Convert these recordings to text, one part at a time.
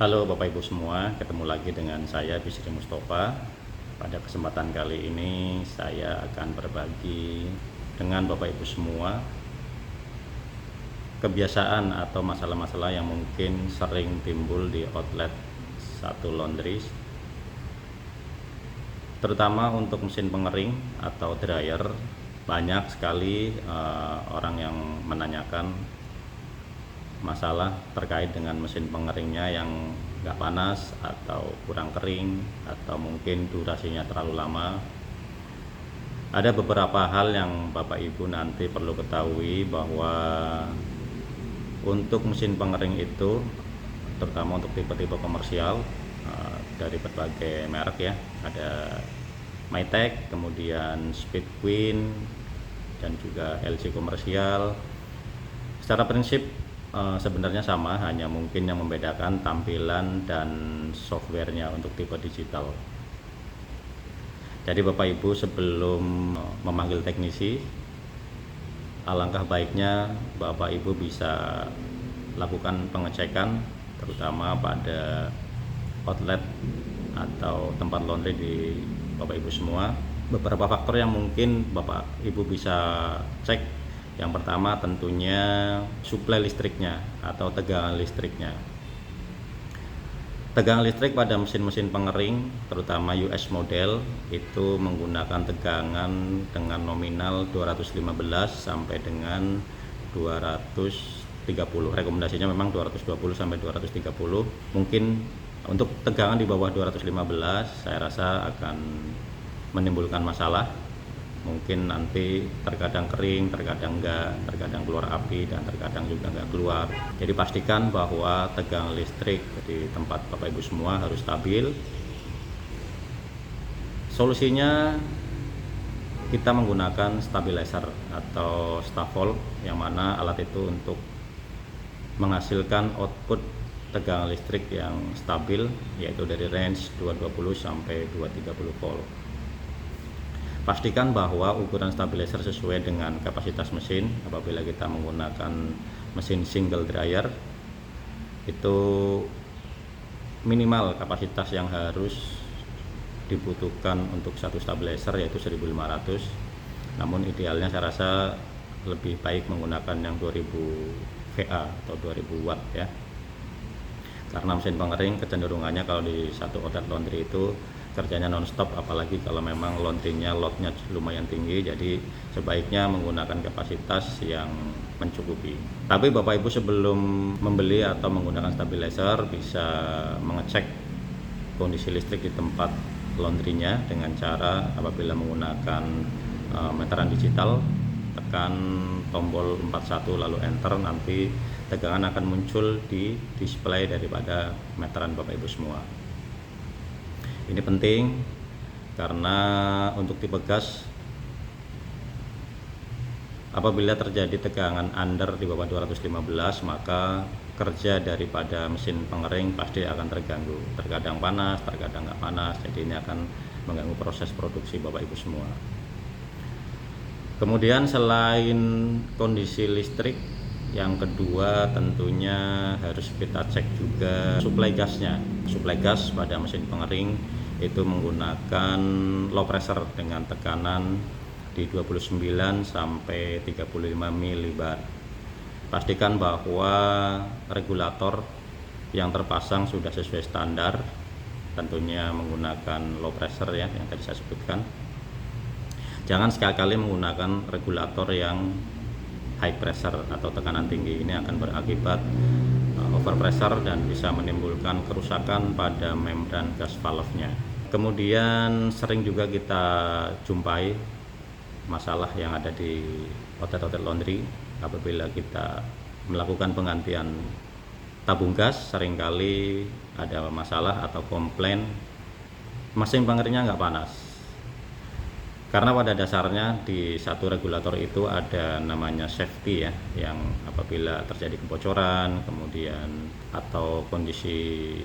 Halo Bapak Ibu semua, ketemu lagi dengan saya Bisri Mustafa. Pada kesempatan kali ini saya akan berbagi dengan Bapak Ibu semua kebiasaan atau masalah-masalah yang mungkin sering timbul di outlet satu laundry, terutama untuk mesin pengering atau dryer. Banyak sekali orang yang menanyakan masalah terkait dengan mesin pengeringnya yang nggak panas atau kurang kering atau mungkin durasinya terlalu lama. Ada beberapa hal yang Bapak Ibu nanti perlu ketahui bahwa untuk mesin pengering itu, terutama untuk tipe-tipe komersial dari berbagai merek ya, ada Mytech, kemudian Speed Queen, dan juga LG komersial. Secara prinsip sebenarnya sama, hanya mungkin yang membedakan tampilan dan softwarenya untuk tipe digital. Jadi Bapak Ibu sebelum memanggil teknisi, alangkah baiknya Bapak Ibu bisa lakukan pengecekan, terutama pada outlet atau tempat laundry di Bapak Ibu semua. Beberapa faktor yang mungkin Bapak Ibu bisa cek. Yang pertama tentunya suplai listriknya atau tegangan listriknya. Tegangan listrik pada mesin-mesin pengering, terutama US model, itu menggunakan tegangan dengan nominal 215 sampai dengan 230. Rekomendasinya memang 220 sampai 230. Mungkin untuk tegangan di bawah 215 saya rasa akan menimbulkan masalah. Mungkin nanti terkadang kering, terkadang enggak, terkadang keluar api, dan terkadang juga enggak keluar. Jadi pastikan bahwa tegangan listrik di tempat Bapak Ibu semua harus stabil. Solusinya kita menggunakan stabilizer atau stafol, yang mana alat itu untuk menghasilkan output tegangan listrik yang stabil, yaitu dari range 220 sampai 230 volt. Pastikan bahwa ukuran stabilizer sesuai dengan kapasitas mesin. Apabila kita menggunakan mesin single dryer, itu minimal kapasitas yang harus dibutuhkan untuk satu stabilizer yaitu 1500. Namun idealnya saya rasa lebih baik menggunakan yang 2000 VA atau 2000 watt ya. Karena mesin pengering kecenderungannya kalau di satu outlet laundry itu kerjanya non-stop, apalagi kalau memang laundrynya loadnya lumayan tinggi, jadi sebaiknya menggunakan kapasitas yang mencukupi. Tapi Bapak Ibu sebelum membeli atau menggunakan stabilizer bisa mengecek kondisi listrik di tempat laundrynya dengan cara apabila menggunakan meteran digital, tekan tombol 41 lalu enter, nanti tegangan akan muncul di display daripada meteran Bapak Ibu semua. Ini penting karena untuk tipe gas, apabila terjadi tegangan under di bawah 215, maka kerja daripada mesin pengering pasti akan terganggu. Terkadang panas, terkadang nggak panas, jadi ini akan mengganggu proses produksi Bapak Ibu semua. Kemudian selain kondisi listrik, yang kedua tentunya harus kita cek juga suplai gasnya. Suplai gas pada mesin pengering itu menggunakan low pressure dengan tekanan di 29 sampai 35 mbar. Pastikan bahwa regulator yang terpasang sudah sesuai standar, tentunya menggunakan low pressure ya yang tadi saya sebutkan. Jangan sekali-kali menggunakan regulator yang high pressure atau tekanan tinggi. Ini akan berakibat overpressure dan bisa menimbulkan kerusakan pada membran gas valve-nya. Kemudian sering juga kita jumpai masalah yang ada di outlet laundry apabila kita melakukan penggantian tabung gas. Seringkali ada masalah atau komplain mesin pengeringnya nggak panas. Karena pada dasarnya di satu regulator itu ada namanya safety ya, yang apabila terjadi kebocoran kemudian atau kondisi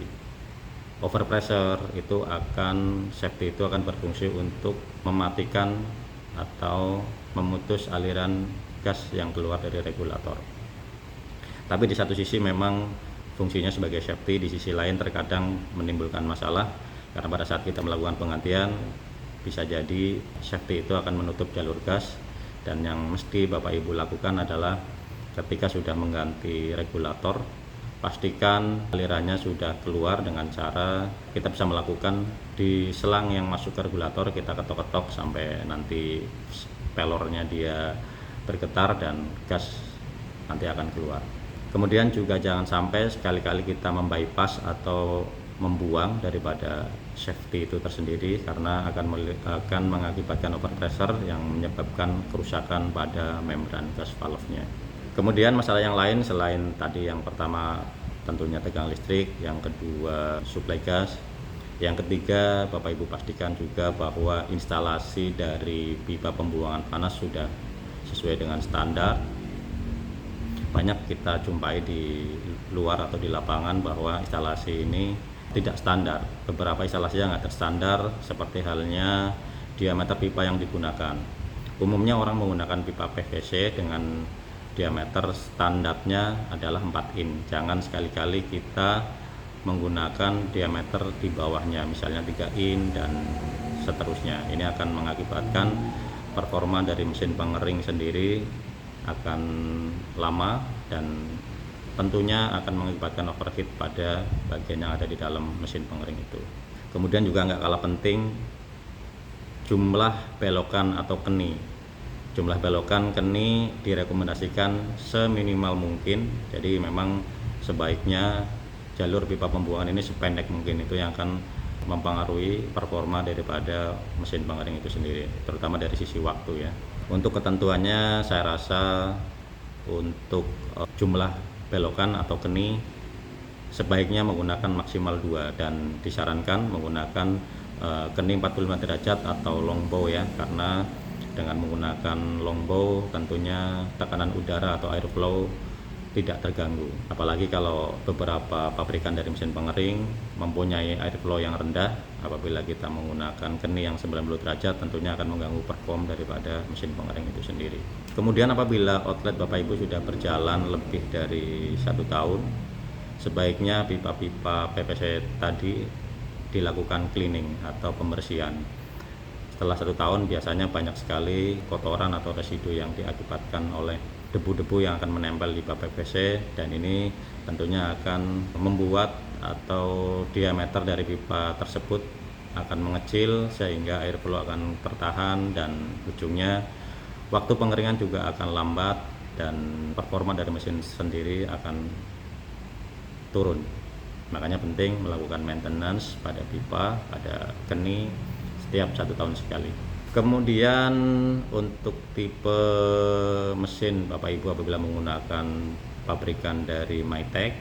overpressure, itu akan safety itu akan berfungsi untuk mematikan atau memutus aliran gas yang keluar dari regulator. Tapi di satu sisi memang fungsinya sebagai safety, di sisi lain terkadang menimbulkan masalah karena pada saat kita melakukan penggantian bisa jadi safety itu akan menutup jalur gas, dan yang mesti Bapak Ibu lakukan adalah ketika sudah mengganti regulator, pastikan alirannya sudah keluar dengan cara kita bisa melakukan di selang yang masuk ke regulator, kita ketok-ketok sampai nanti pelornya dia bergetar dan gas nanti akan keluar. Kemudian juga jangan sampai sekali-kali kita membypass atau membuang daripada safety itu tersendiri, karena akan mengakibatkan overpressure yang menyebabkan kerusakan pada membran gas valve-nya. Kemudian masalah yang lain selain tadi, yang pertama tentunya tegangan listrik, yang kedua suplai gas, yang ketiga Bapak Ibu pastikan juga bahwa instalasi dari pipa pembuangan panas sudah sesuai dengan standar. Banyak kita jumpai di luar atau di lapangan bahwa instalasi ini tidak standar. Beberapa instalasi yang nggak terstandar, seperti halnya diameter pipa yang digunakan. Umumnya orang menggunakan pipa PVC dengan diameter standarnya adalah 4 in. Jangan sekali-kali kita menggunakan diameter di bawahnya, misalnya 3 in dan seterusnya. Ini akan mengakibatkan performa dari mesin pengering sendiri akan lama dan tentunya akan mengakibatkan overheat pada bagian yang ada di dalam mesin pengering itu. Kemudian juga nggak kalah penting jumlah belokan atau keni. Jumlah belokan keni direkomendasikan seminimal mungkin. Jadi memang sebaiknya jalur pipa pembuangan ini sependek mungkin, itu yang akan mempengaruhi performa daripada mesin pengering itu sendiri, terutama dari sisi waktu ya. Untuk ketentuannya saya rasa untuk jumlah belokan atau keni sebaiknya menggunakan maksimal 2, dan disarankan menggunakan keni 45 derajat atau long bow ya, karena dengan menggunakan long bow tentunya tekanan udara atau airflow tidak terganggu. Apalagi kalau beberapa pabrikan dari mesin pengering mempunyai airflow yang rendah, apabila kita menggunakan keni yang 90 derajat tentunya akan mengganggu perform daripada mesin pengering itu sendiri. Kemudian apabila outlet Bapak Ibu sudah berjalan lebih dari 1 tahun, sebaiknya pipa-pipa PVC tadi dilakukan cleaning atau pembersihan. Setelah 1 tahun biasanya banyak sekali kotoran atau residu yang diakibatkan oleh debu-debu yang akan menempel di pipa PVC, dan ini tentunya akan membuat atau diameter dari pipa tersebut akan mengecil sehingga airflow akan tertahan, dan ujungnya waktu pengeringan juga akan lambat dan performa dari mesin sendiri akan turun. Makanya penting melakukan maintenance pada pipa, pada keni setiap 1 tahun sekali. Kemudian untuk tipe mesin Bapak Ibu apabila menggunakan pabrikan dari Mytech,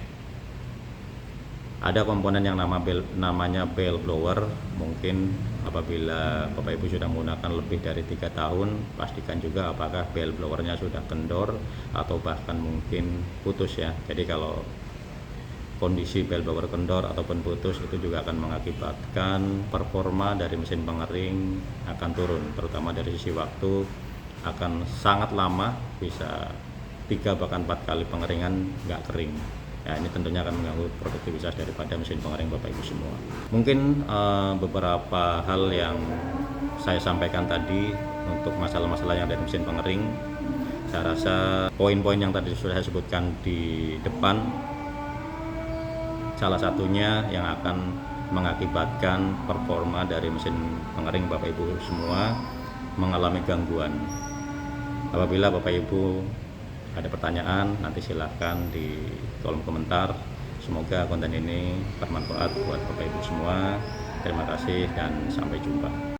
ada komponen yang namanya bell blower. Mungkin apabila Bapak Ibu sudah menggunakan lebih dari 3 tahun, pastikan juga apakah bell blowernya sudah kendor atau bahkan mungkin putus ya. Jadi kalau kondisi bell blower kendor ataupun putus, itu juga akan mengakibatkan performa dari mesin pengering akan turun, terutama dari sisi waktu akan sangat lama, bisa 3 bahkan 4 kali pengeringan nggak kering. Ya, ini tentunya akan mengganggu produktivitas daripada mesin pengering Bapak Ibu semua. Mungkin beberapa hal yang saya sampaikan tadi untuk masalah-masalah yang ada di mesin pengering, saya rasa poin-poin yang tadi sudah saya sebutkan di depan salah satunya yang akan mengakibatkan performa dari mesin pengering Bapak Ibu semua mengalami gangguan. Apabila Bapak Ibu ada pertanyaan, nanti silahkan di kolom komentar. Semoga konten ini bermanfaat buat Bapak Ibu semua. Terima kasih dan sampai jumpa.